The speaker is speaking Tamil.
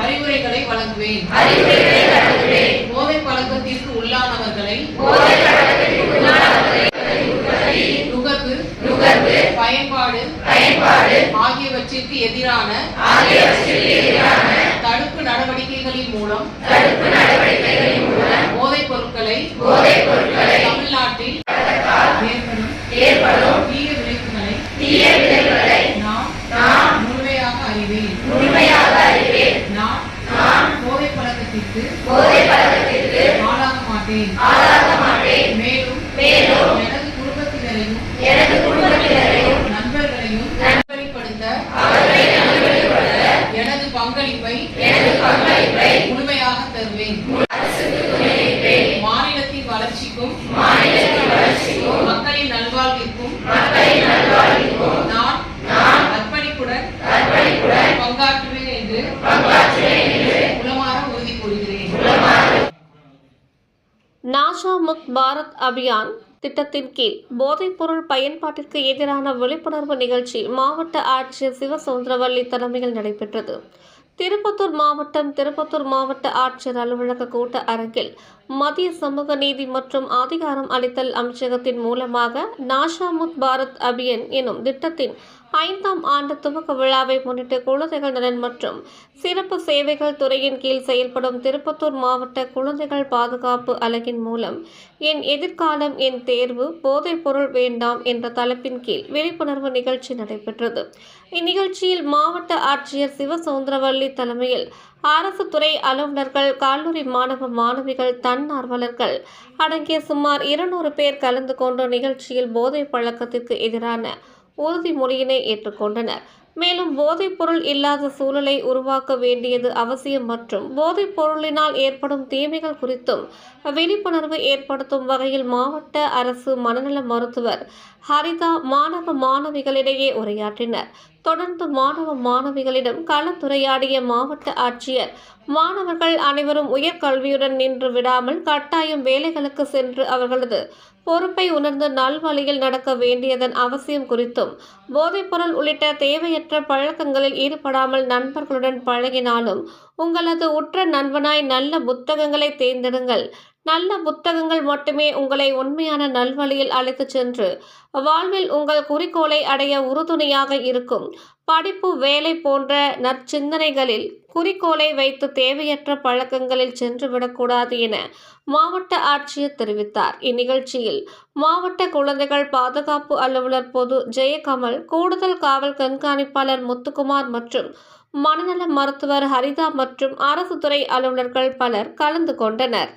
அறிவுரைகளை வழங்குவேன். போதை பழக்கத்திற்கு உள்ளானவர்களை நுகர்வு, பயன்பாடு ஆகியவற்றிற்கு எதிரான தடுப்பு நடவடிக்கைகளின் மூலம் போதைப் பொருட்களை தமிழ்நாட்டில் ஏற்படும் தீய விளைவுகளை நான் முழுமையாக அறிவேன். நான் போதைப் பழக்கத்திற்கு ஆளாக மாட்டேன். மேலும் எனது குடும்பத்தினரையும் நண்பர்களையும் நல்வழிப்படுத்த எனது பங்களிப்பை முழுமையாக தருவேன். மாநிலத்தின் வளர்ச்சிக்கும் மக்களின் நல்வாழ்விற்கும் நான் அர்ப்பணிப்புடன் பங்காற்றுவேன் என்று உளமாற உறுதி கூறுகிறேன். நாஷா முக்த் பாரத் அபியான் திட்டத்தின் கீழ் போதைப்பொருள் பயன்பாட்டிற்கு எதிரான விழிப்புணர்வு நிகழ்ச்சி மாவட்ட ஆட்சியர் சிவசவுந்தரவல்லி தலைமையில் நடைபெற்றது. திருப்பத்தூர் மாவட்ட ஆட்சியர் அலுவலக கூட்ட அரங்கில் மத்திய சமூக நீதி மற்றும் அதிகாரம் அளித்தல் அமைச்சகத்தின் மூலமாக நாஷா முக்த் பாரத் அபியான் எனும் திட்டத்தின் 5ஆம் ஆண்டு துவக்க விழாவை முன்னிட்டு குழந்தைகள் நலன் மற்றும் சிறப்பு சேவைகள் துறையின் கீழ் செயல்படும் திருப்பத்தூர் மாவட்ட குழந்தைகள் பாதுகாப்பு அலகின் மூலம் என் எதிர்காலம் என் தேர்வு போதைப் பொருள் வேண்டாம் என்ற தலைப்பின் கீழ் விழிப்புணர்வு நிகழ்ச்சி நடைபெற்றது. இந்நிகழ்ச்சியில் மாவட்ட ஆட்சியர் சிவசவுந்தரவல்லி தலைமையில் அரசு துறை அலுவலர்கள், கல்லூரி மாணவ மாணவிகள், தன்னார்வலர்கள் அடங்கிய சுமார் 200 பேர் கலந்து கொண்ட நிகழ்ச்சியில் போதை பழக்கத்திற்கு எதிரான உறுதிமொழியினை ஏற்றுக்கொண்டனர். மேலும் போதைப் பொருள் இல்லாத சூழலை உருவாக்க வேண்டியது அவசியம் மற்றும் போதைப் பொருளினால் ஏற்படும் தீமைகள் குறித்தும் விழிப்புணர்வு ஏற்படுத்தும் வகையில் மாவட்ட அரசு மனநல மருத்துவர் ஹரிதா மாணவ மாணவிகளிடையே உரையாற்றினர். தொடர்ந்து மாணவ மாணவிகளிடம் கலந்துரையாடிய மாவட்ட ஆட்சியர் மாணவர்கள் அனைவரும் உயர்கல்வியுடன் நின்று விடாமல் கட்டாயம் வேலைகளுக்கு சென்று அவர்களது பொறுப்பை உணர்ந்து நல்வழியில் நடக்க வேண்டியதன் அவசியம் குறித்தும் போதைப்பொருள் உள்ளிட்ட தேவையற்ற பழக்கங்களில் ஈடுபடாமல் நண்பர்களுடன் பழகினாலும் உங்களது உற்ற நண்பனாய் நல்ல புத்தகங்களை தேர்ந்தெடுங்கள். நல்ல புத்தகங்கள் மட்டுமே உங்களை உண்மையான நல்வழியில் அழைத்துச் சென்று வாழ்வில் உங்கள் குறிக்கோளை அடைய உறுதுணையாக இருக்கும். படிப்பு, வேலை போன்ற நற்சிந்தனைகளில் குறிக்கோளை வைத்து தேவையற்ற பழக்கங்களில் சென்றுவிடக்கூடாது என மாவட்ட ஆட்சியர் தெரிவித்தார். இந்நிகழ்ச்சியில் மாவட்ட குழந்தைகள் பாதுகாப்பு அலுவலர் பொது ஜெயகமல், கூடுதல் காவல் கண்காணிப்பாளர் முத்துக்குமார் மற்றும் மனநல மருத்துவர் ஹரிதா மற்றும் அரசு துறை அலுவலர்கள் பலர் கலந்து கொண்டனர்.